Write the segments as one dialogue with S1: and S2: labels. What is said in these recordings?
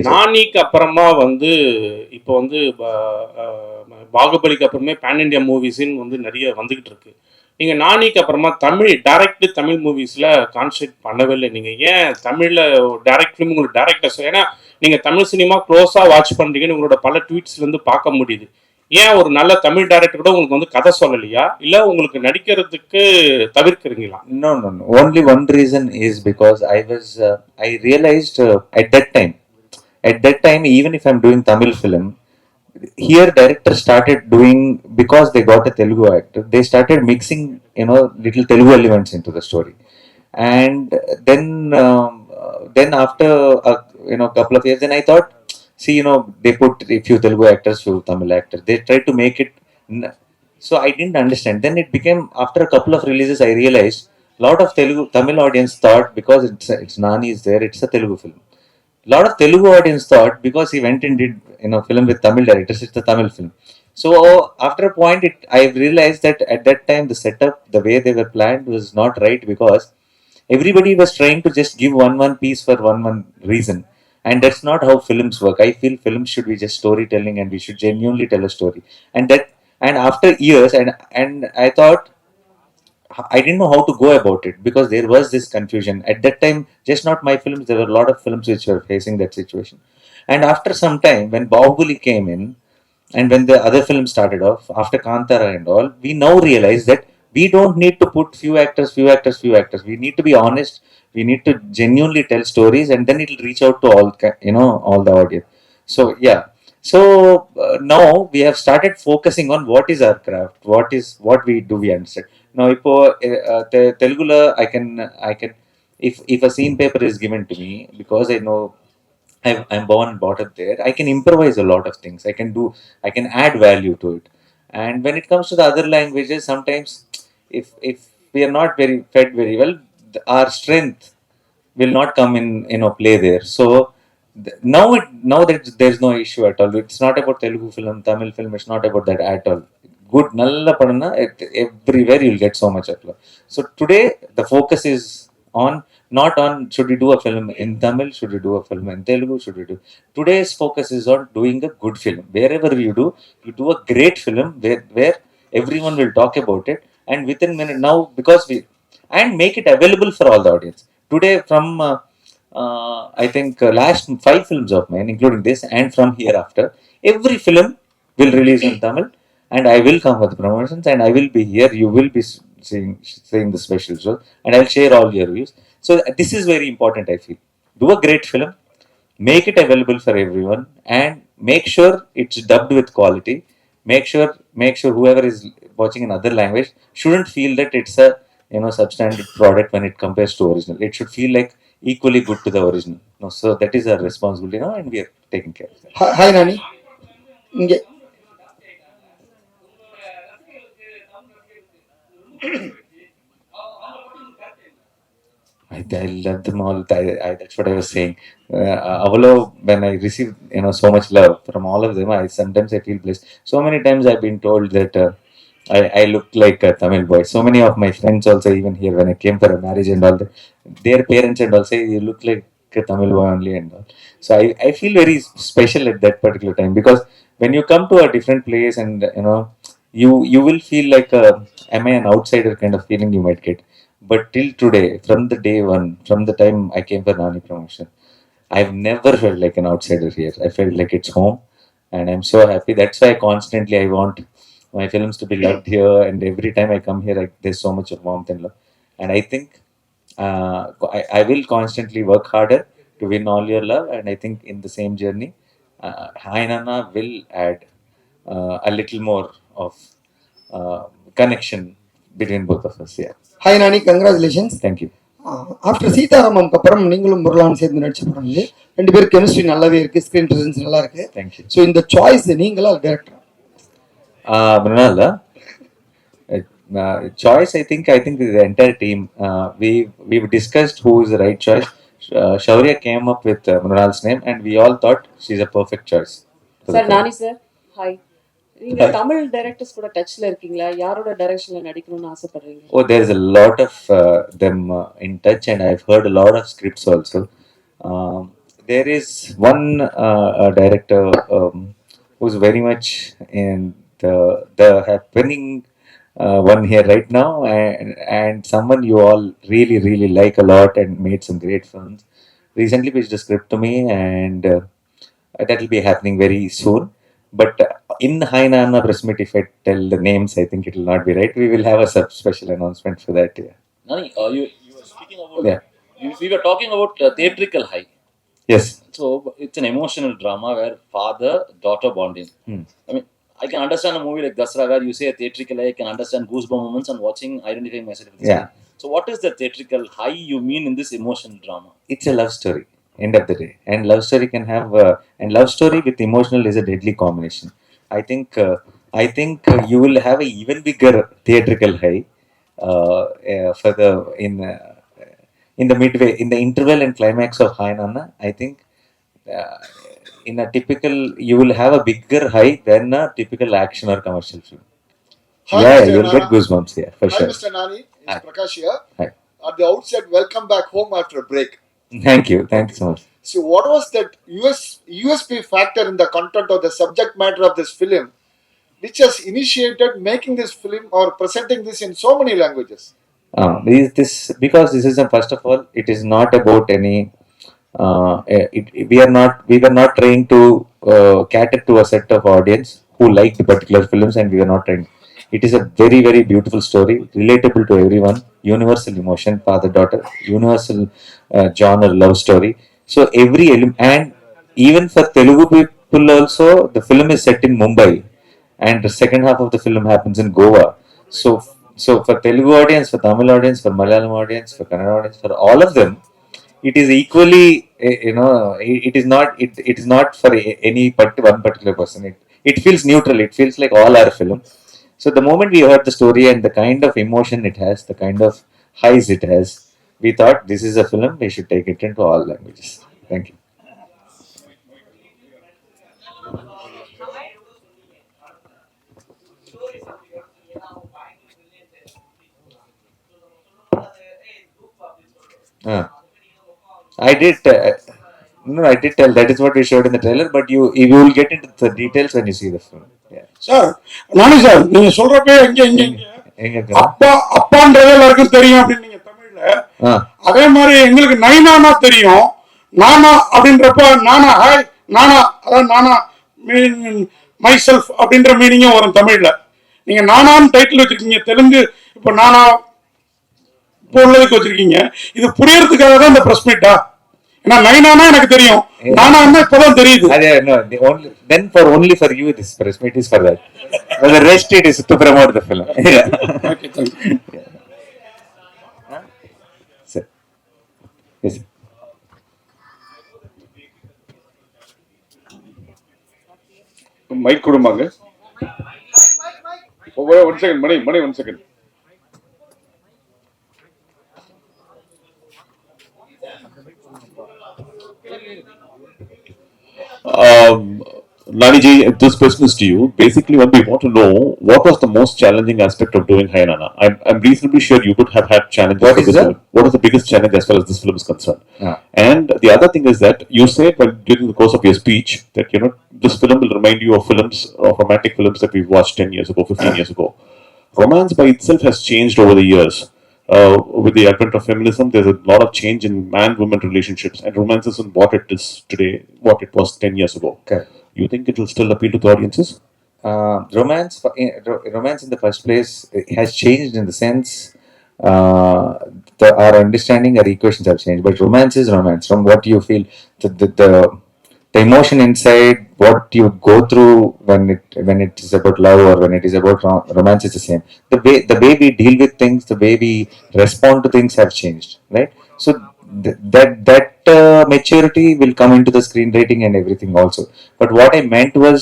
S1: நானிக்கு அப்புறமா வந்து இப்போ வந்து பாகுபலிக்கு அப்புறமே பேன் இண்டியா மூவிஸ்ன்னு வந்து நிறைய வந்துகிட்டு இருக்கு. நீங்கள் நானிக்கு அப்புறமா டைரக்ட் தமிழ் மூவிஸில் கான்சென்ட்ரேட் பண்ணவே இல்லை. நீங்கள் ஏன் தமிழில் டைரக்ட் ஃபிலிம் உங்களுக்கு டேரக்டர்ஸ், ஏன்னா நீங்கள் தமிழ் சினிமா க்ளோஸாக வாட்ச் பண்ணுறீங்கன்னு உங்களோட பல ட்வீட்ஸ்லேருந்து பார்க்க முடியுது. ஏன் ஒரு நல்ல தமிழ் டைரக்டர் கூட உங்களுக்கு வந்து கதை சொல்லலையா, இல்லை உங்களுக்கு நடிக்கிறதுக்கு தவிர்க்கிறீங்களா?
S2: No, no, no. Only one reason is because I realized at that time, even if I'm doing Tamil film, here directors started doing, because they got a Telugu actor, they started mixing, little Telugu elements into the story. And then after couple of years, then I thought, see, they put a few Telugu actors, few Tamil actors, they tried to make it. So I didn't understand. Then it became, after a couple of releases, I realized a lot of Tamil audience thought, because it's Nani is there, it's a Telugu film. A lot of Telugu audience thought, because he went and did film with Tamil directors, it's a Tamil film. So after a point, I realized that at that time the setup, the way they were planned, was not right, because everybody was trying to just give one piece for one reason, and that's not how films work. I feel films should be just storytelling, and we should genuinely tell a story. And after years, and I thought, I didn't know how to go about it, because there was this confusion at that time. Just not my films, there were a lot of films which were facing that situation. And after some time, when Bahubali came in, and when the other films started off after Kantara and all, we now realize that we don't need to put few actors, few actors, few actors. We need to be honest. We need to genuinely tell stories, and then it'll reach out to all the audience. So yeah. So now we have started focusing on what is our craft, what we do, we understand. Now, ipo Telugula, I can, if a scene paper is given to me, because I know I'm born and brought up there, I can improvise a lot of things. I can add value to it. And when it comes to the other languages, sometimes if we are not very fed very well, our strength will not come in, play there. So now that there's no issue at all. It's not about Telugu film, Tamil film. It's not about that at all. Good, nalla padana, everywhere you'll get so much applause. So today the focus is on, not on should we do a film in Tamil, should we do a film in Telugu, should we do. Today's focus is on doing a good film. Wherever you do a great film where everyone will talk about it, and within minute now, because we, and make it available for all the audience. Today, from I think last 5 films of mine, including this, and from hereafter, every film will release in Tamil, and I will come with promotions, and I will be here. You will be seeing the special show, and I'll share all your views. So this is very important. I feel, do a great film, make it available for everyone, and make sure it's dubbed with quality. Make sure whoever is watching in other language shouldn't feel that it's a substandard product when it compares to original. It should feel like equally good to the original. No, so that is our responsibility now, and we are taking care of that.
S3: Hi Nani. இங்கே
S2: I love them all. That's what I was saying. When I receive so much love from all of them, I feel blessed. So many times I've been told that I look like a Tamil boy. So many of my friends also, even here when I came for a marriage and all that, their parents and all say you look like a Tamil boy only and all. So I feel very special at that particular time, because when you come to a different place, and you will feel like am I an outsider kind of feeling you might get. But till today, from the day one, from the time I came for Nani promotion, I've never felt like an outsider here. I felt like it's home, and I'm so happy. That's why constantly I want my films to be loved here, and every time I come here, there's so much of warmth and love. And I think I will constantly work harder to win all your love, and I think in the same journey, Hi Nanna will add a little more of connection between both of us. Yeah.
S3: Hi Nani, congratulations.
S2: Thank you.
S3: After சீதாராமம்க்கு அப்புறம் நீங்களும் முரளான் சேர்ந்து நடிச்ச படம் வந்து 2 பேரும் chemistry நல்லாவே இருக்கு, ஸ்கிரீன் பிரசன்ஸ் நல்லா இருக்கு.
S2: தேங்க்யூ.
S3: ஸோ இந்த சாய்ஸ் நீங்களா டேரக்டரா?
S2: Mrinal, choice, I think the entire team, we've discussed who is the right choice. Shaurya came up with Mrinal's name, and we all thought she's a perfect choice.
S4: Sir, Nani sir, hi. நீங்க Tamil directors கூட டச்ல இருக்கீங்களா? யாரோட டைரக்ஷன்ல நடிக்கணும்னு ஆசைப்படுறீங்க?
S2: Oh, there's a lot of them in touch, and I've heard a lot of scripts also. there is one director who's very much in the happening one here right now, and someone you all really like a lot and made some great films. Recently pitched a script to me, and that will be happening very soon. But in Hi Nanna press meet, if I tell the names, I think it will not be right. We will have a special announcement for that. Yeah.
S5: Nani, you were speaking about.
S2: Yeah.
S5: We were talking about theatrical high.
S2: Yes.
S5: So it's an emotional drama where father daughter bonding. I mean, I can understand a movie like Dasra where you say a theatrical high. I can understand goosebump moments and watching, identifying myself with the
S2: Yeah.
S5: screen. So what is the theatrical high you mean in this emotional drama?
S2: It's a love story. End of the day, and love story can have and love story with emotional is a deadly combination. I think. You will have a even bigger theatrical high for the in the midway, in the interval and climax of Hi Nanna. I think uh, in a typical, you will have a bigger high than a typical action or commercial film.
S6: Hi,
S2: Yeah,
S6: Mr.
S2: you'll get
S6: Nanna.
S2: goosebumps here for
S6: Hi,
S2: sure.
S6: Mr. Nani. It's
S2: Hi.
S6: Prakash here.
S2: Hi.
S6: At the outset, welcome back home after a break.
S2: Thank you. Thank you so much.
S6: So, what was that USP factor in the content or the subject matter of this film, which has initiated making this film or presenting this in so many languages?
S2: This because this is first of all, it is not about any. We were not trying to cater to a set of audience who liked particular films, and we were not trying. It is a very beautiful story, relatable to everyone, universal emotion, father daughter, universal genre love story. So and even for Telugu people also, the film is set in Mumbai, and the second half of the film happens in Goa. So, for Telugu audience, for Tamil audience, for Malayalam audience, for Kannada audience, for all of them, it is equally, it is not for any one particular person. It feels neutral. It feels like all our film. So the moment we heard the story and the kind of emotion it has, the kind of highs it has, we thought this is a film. We should take it into all languages. Thank you. Uh, I did. No, I did tell. That is what we showed in the trailer. But you will get into the details when you see the film. Yeah.
S7: Sir Nani sir நீங்க சொல்றப்ப இங்க இங்க இங்க
S2: எங்க இருக்கிறோம்?
S7: அப்பா அப்பான்றது எல்லாருக்கும் தெரியும் அப்படின்னு நீங்க தமிழ்ல அதே மாதிரி எங்களுக்கு நைனானா தெரியும். நானா அப்படின்றப்ப நானா ஹாய் நானா அதான் நானா மீன் மை செல்ஃப் அப்படின்ற மீனிங்கும் வரும் தமிழ்ல. நீங்க நானான்னு டைட்டில் வச்சிருக்கீங்க தெலுங்கு. இப்போ நானா இப்போ உள்ளதுக்கு வச்சிருக்கீங்க. இது புரியறதுக்காக தான் இந்த பிரஸ் மீட்டா? ஏன்னா நைனானா எனக்கு தெரியும், நானா இப்பதான் தெரியுது.
S2: No, then only for you this press meet is for that. For the rest it is to promote the film.
S7: Okay, thank you.
S2: Sir. Yes.
S8: Mike கொடுமாங்க. ஒன் செகண்ட் மணி one second. Nani ji, this question is to you. Basically, what we want to know, what was the most challenging aspect of doing Hai Nanna? I'm reasonably sure you would have had challenges.
S2: What is that?
S8: Film. What is the biggest challenge as far as this film is concerned?
S2: Yeah.
S8: And the other thing is that you said during the course of your speech that this film will remind you of films, of romantic films that we've watched 10 years ago, 15 years ago. Romance by itself has changed over the years. With the advent of feminism, there's a lot of change in man-woman relationships, and romance isn't what it is today, what it was 10 years ago.
S2: Okay.
S8: You think it will still appeal to the audiences?
S2: Romance in the first place has changed in the sense our understanding, our equations have changed. But romance is romance. From what you feel, the emotion inside, what you go through when it is about love or when it is about romance is the same. The way we deal with things, the way we respond to things have changed, right? So that maturity will come into the screenwriting and everything also. But what I meant was,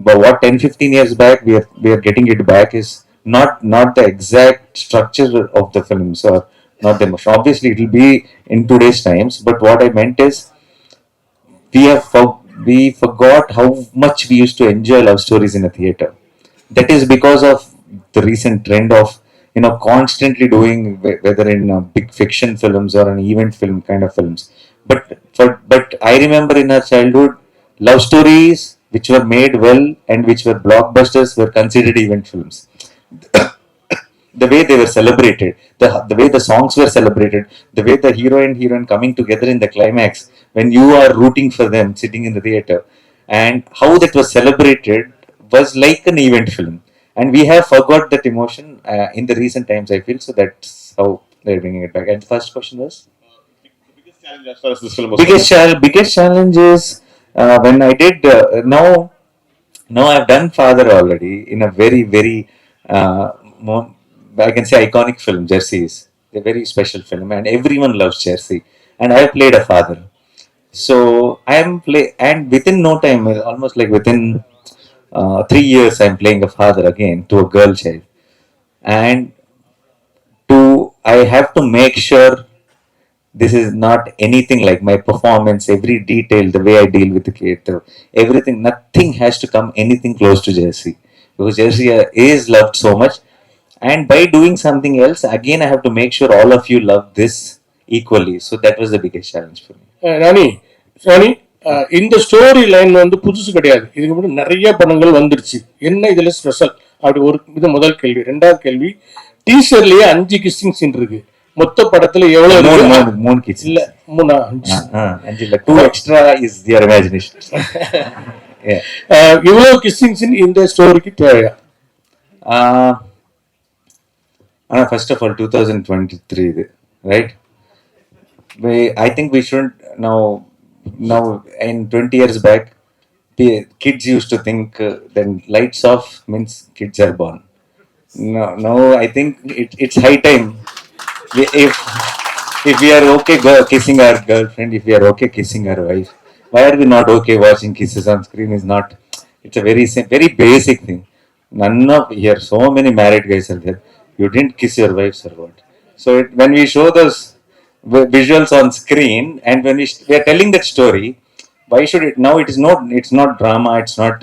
S2: but what 10-15 years back we are getting it back is not the exact structure of the films or not the emotion. Obviously it will be in today's times, but what I meant is we forgot how much we used to enjoy love stories in a theater. That is because of the recent trend of constantly doing, whether in big fiction films or an event film kind of films, But I remember in our childhood, love stories which were made well and which were blockbusters were considered event films. The way they were celebrated, the way the songs were celebrated, the way the hero and heroine coming together in the climax when you are rooting for them sitting in the theater, and how that was celebrated was like an event film. And we have forgot that emotion in the recent times, I feel. So that's how they're bringing it back. And the first question was?
S8: Challenge as far as this film was
S2: Biggest challenge is when I did now I've done Father already in a very more, I can say iconic film. Jersey is a very special film, and everyone loves Jersey. And I played a father, so I am play and within no time, almost like within 3 years, I'm playing a father again to a girl child, and I have to make sure this is not anything like my performance, every detail, the way I deal with the kid, everything, nothing has to come anything close to Jersey, because Jersey is loved so much. And by doing something else, again, I have to make sure all of you love this equally. So that was the biggest challenge for me.
S1: நானி நானி இந்த story line வந்து புதுசு கிடையாது. இதுக்கு முன்னாடி நிறைய படங்கள் வந்துருச்சு. என்ன இதுல ஸ்பெஷல்? அப்படி ஒரு இது முதல் கேள்வி. ரெண்டாவது கேள்வி, டீசர்லயே 5 கிஸ்ஸிங் சீன் இருக்கு. மொத்த படத்துல எவ்வளவு இருக்கு?
S2: மூணு kids.
S1: இல்ல 3 5.
S2: 5 இல்ல, 2 extra is your imagination. Yeah.
S1: இவ்வளவு கிஸ்ஸிங் சீன் இந்த ஸ்டோரிக்கு தேவையா?
S2: First of all, 2023, right? I think we shouldn't now. Now, in 20 years back, the kids used to think then lights off means kids are born. No, I think it's high time. If we are okay kissing our girlfriend, if we are okay kissing our wife, why are we not okay watching kisses on screen? Is not. It's a very basic thing. None of here, so many married guys are there. You didn't kiss your wife, or what? So when we show those visuals on screen, and when we are telling that story, why should it now? It's not drama. It's not.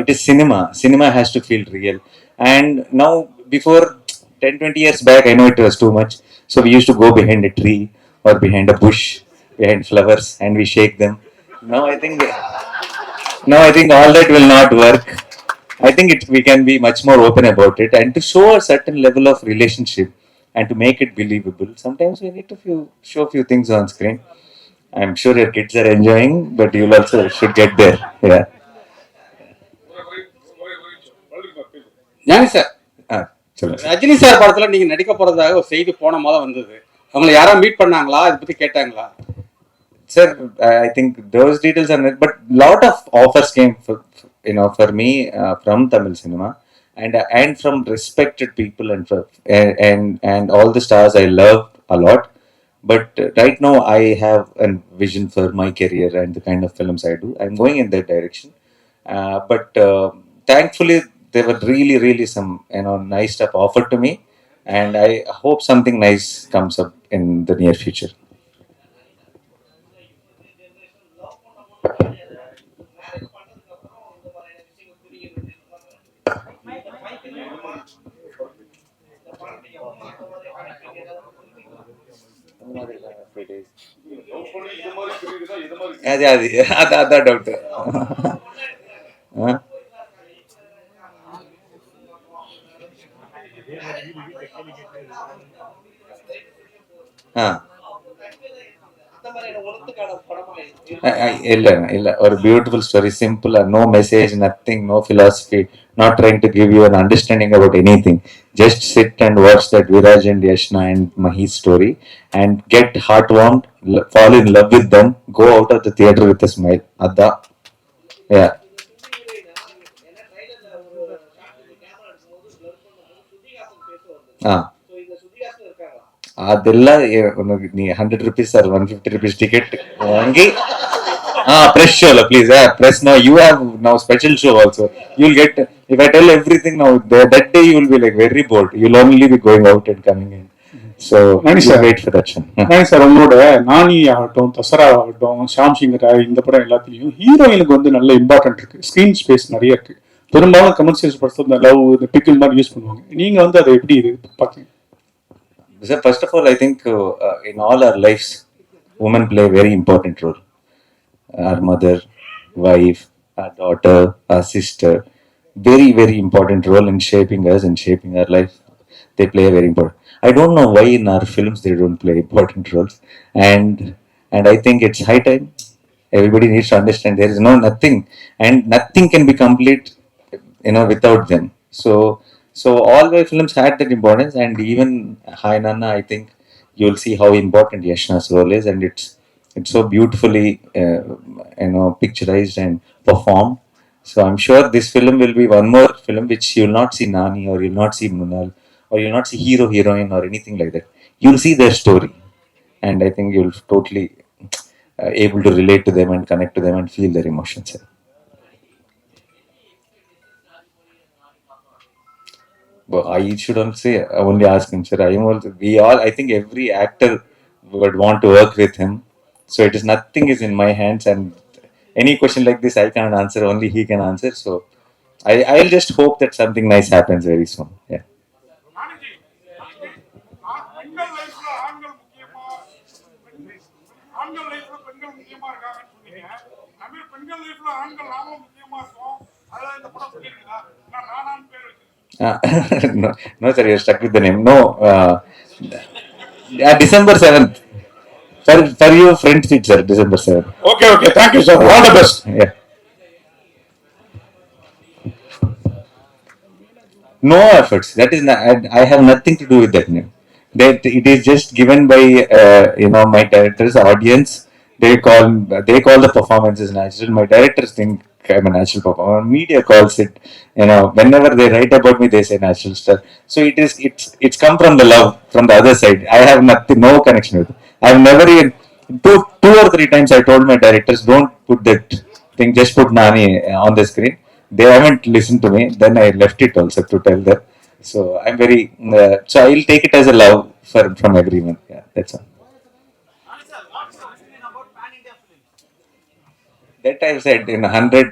S2: It is cinema. Cinema has to feel real. And now, before 10-20 years back, I know it was too much. So we used to go behind a tree or behind a bush, behind flowers, and we shake them. Now I think all that will not work. I think we can be much more open about it, and to show a certain level of relationship and to make it believable. Sometimes we need to show a few things on screen. I'm sure your kids are enjoying, but you also should get there. Yeah.
S9: ஞானி sir,
S2: சொல்லுங்க.
S9: Rajini sir படத்துல நீங்க நடிக்க போறதாக ஒரு செய்தி போன மாதம் வந்தது. அவங்களை யாரா மீட் பண்ணாங்களா? இதை பத்தி கேட்டாங்களா?
S2: Sir, I think those details are not, but lot of offers came for me from Tamil cinema, and from respected people, and all the stars I love a lot. But right now I have a vision for my career and the kind of films I do. I'm going in that direction. But thankfully there were really some nice stuff offered to me, and I hope something nice comes up in the near future. அதான் doubt. இல்ல ஒரு beautiful story, simple, no message, nothing, no philosophy, not trying to give you an understanding about anything. Just sit and watch that Viraj and Yashna and Mahi's story and get heartwarmed, fall in love with them, go out of the theater with a smile. Adda. Yeah. அதெல்லாம் உனக்கு நீ 100 rupees or 150 rupees ticket வாங்கி press show please, press now. You have now special show also. You'll get, if I tell everything now, that day you will be like very bored. You'll only be going out and coming in. So
S7: Nani sir,
S2: wait for that show.
S7: Nani sir, உங்களோட நானி ஆகட்டும், தசரா ஆகட்டும், ஷாம் சிங் ராய், இந்த படம் எல்லாத்துலயும் ஹீரோயினுக்கு வந்து நல்ல important இருக்கு. ஸ்கிரீன் ஸ்பேஸ் நிறைய இருக்கு. பெரும்பாலும் கமர்ஷியல்ஸ் படத்துல இந்த லவ், இந்த பிக்கிள் மாதிரி யூஸ் பண்ணுவாங்க. நீங்க வந்து அதை எப்படி பாத்தீங்க?
S2: First of all, I think in all our lives, women play a very important role. Our mother, wife, our daughter, our sister, very, very important role in shaping us and shaping our life. They play a very important. I don't know why in our films they don't play important roles, and I think it's high time. Everybody needs to understand there is no nothing, and nothing can be complete, without them. So all my films had that importance, and even Hi Nanna, I think you'll see how important Yashna's role is, and it's so beautifully picturized and performed. So I'm sure this film will be one more film which you'll not see Nani, or you'll not see Munal, or you'll not see hero heroine or anything like that. You'll see their story, and I think you'll totally able to relate to them and connect to them and feel their emotions. But I shouldn't say, I only ask him, sir. I am also, we all, I think every actor would want to work with him. So it is nothing is in my hands, and any question like this I can't answer, only he can answer. So I'll just hope that something nice happens very soon. Yeah.
S7: நானிஜி, நானிஜி, பெண்கள் லைஃப்ல ஆண்கள் முக்கியமா, ஆண்கள் லைஃப்ல பெண்கள் முக்கியமா இருக்காங்கன்னு சொன்னீங்க. தமிழ் பெண்கள் லைஃப்ல ஆண்கள் நாமும் முக்கியமா இருக்கோம். அதெல்லாம் இந்த படம் சொல்லியிருக்குதா? நான் நானான்னு பேர் வச்சிருக்கேன்.
S2: No, no, sir, you're stuck with the name. No, December 7th. For you, friend seat, sir, December 7th.
S7: Okay, okay. Thank you, sir. All the best.
S2: Yeah. No efforts. That is not, I have nothing to do with that name. That it is just given by my director's audience. They call the performances natural. My directors think I'm a natural performer. Media calls it. Whenever they write about me, they say natural stuff. So it's come from the love from the other side. I have nothing, no connection with it. I've never even two or three times I told my directors, don't put that thing. Just put Nani on the screen. They haven't listened to me. Then I left it also to tell them. So I'm very. So I'll take it as a love from everyone. Yeah, that's all. That I've said in 100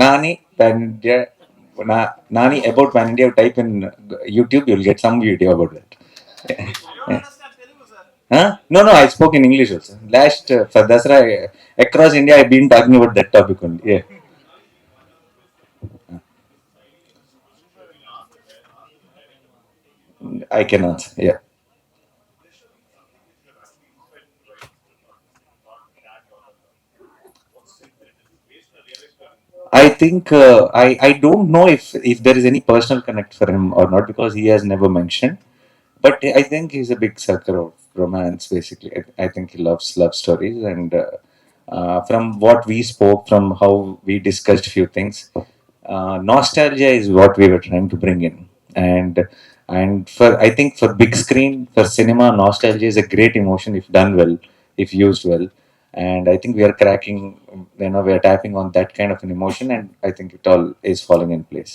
S2: Nani Pan India. Nani about Pan India. Type in YouTube, you'll get some video about that. Huh? No, no, I spoke in English also. Last for Dasra across India, I've been talking about that topic only. Yeah. I can answer. Yeah. I think I don't know if there is any personal connect for him or not, because he has never mentioned. But I think he's a big sucker of romance. Basically, I think he loves love stories, and from what we spoke, from how we discussed few things, nostalgia is what we were trying to bring in, and for I think for big screen, for cinema, nostalgia is a great emotion if done well, if used well, and I think we are cracking, we are tapping on that kind of an emotion, and I think it all is falling in place.